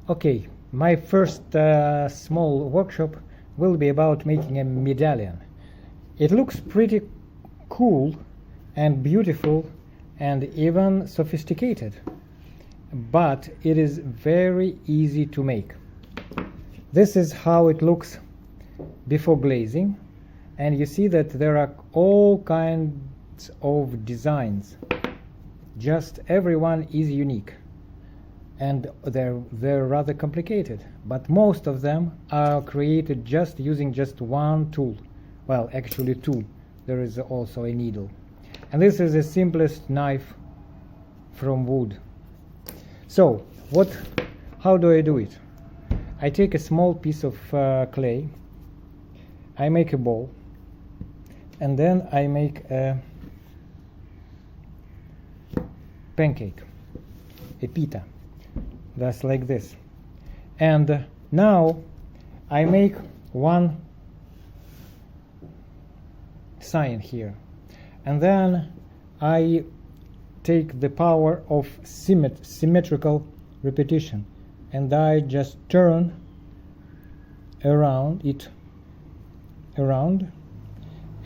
Okay, my first small workshop will be about making a medallion. It looks pretty cool and beautiful and even sophisticated, but it is very easy to make. This is how it looks before glazing, and you see that there are all kinds of designs. Just everyone is unique, and they're rather complicated, but most of them are created just using just one tool. Well, actually two. There is also a needle, and this is the simplest knife from wood. So how do I do it? I take a small piece of clay, I make a ball, and then I make a pancake, a pita, just like this. And now I make one sign here, and then I take the power of symmetrical repetition, and I just turn around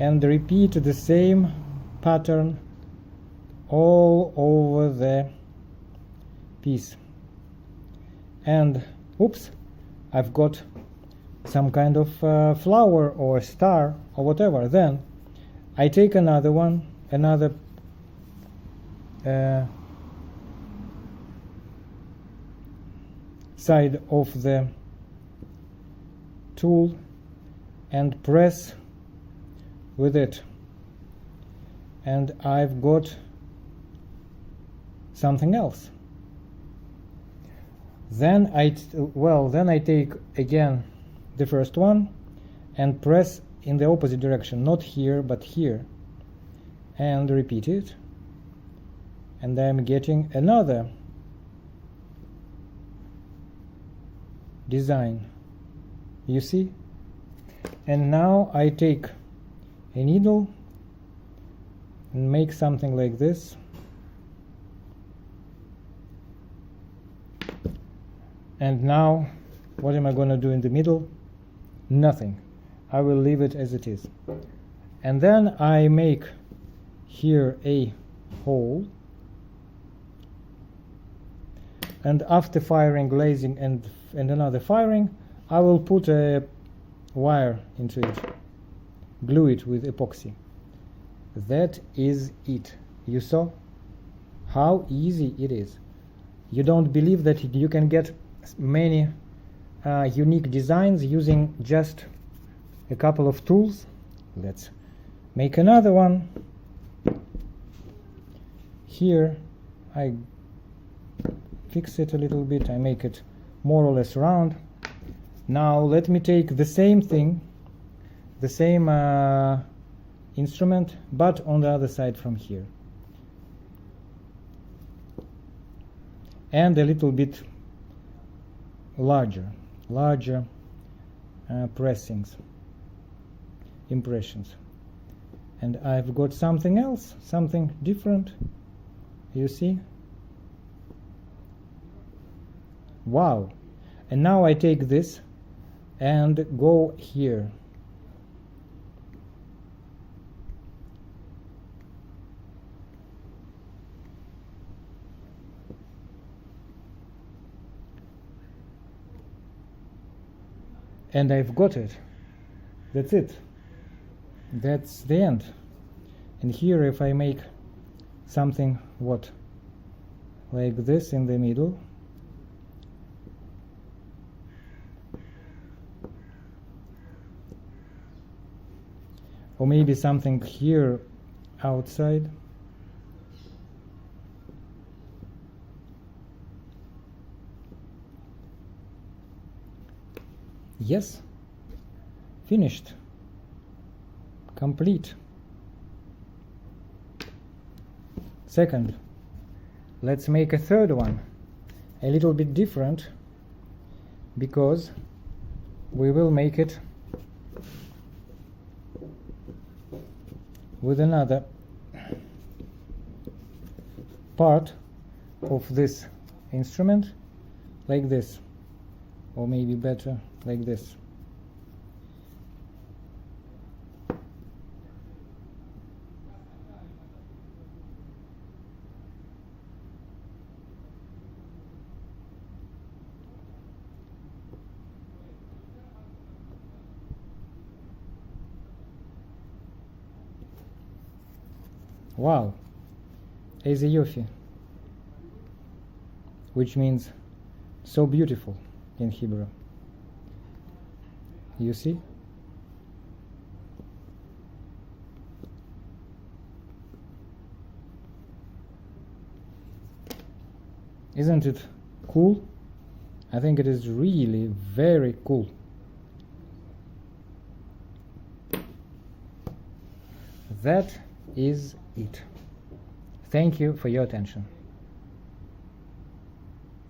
and repeat the same pattern all over the piece. And oops, I've got some kind of flower or star or whatever. Then I take another side of the tool and press with it, and I've got something else. Then I take again the first one and press in the opposite direction, not here but here, and repeat it, and I'm getting another design, you see. And now I take a needle and make something like this, and now what am I going to do in the middle? Nothing. I will leave it as it is. And then I make here a hole, and after firing, glazing, and another firing, I will put a wire into it, glue it with epoxy. That is it. You saw how easy it is. You don't believe that you can get many unique designs using just a couple of tools? Let's make another one. Here I fix it a little bit, I make it more or less round. Now let me take the same thing, the same instrument, but on the other side from here, and a little bit larger impressions, and I've got something else, something different, you see. Wow. And now I take this and go here, and I've got it. That's it. That's the end. And here if I make something like this in the middle, or maybe something here outside, yes, finished, complete. Second, let's make a third one, a little bit different, because we will make it with another part of this instrument like this. or maybe better like this. Wow, איזה יופי, which means so beautiful in Hebrew. You see? Isn't it cool? I think it is really very cool. That is it. Thank you for your attention.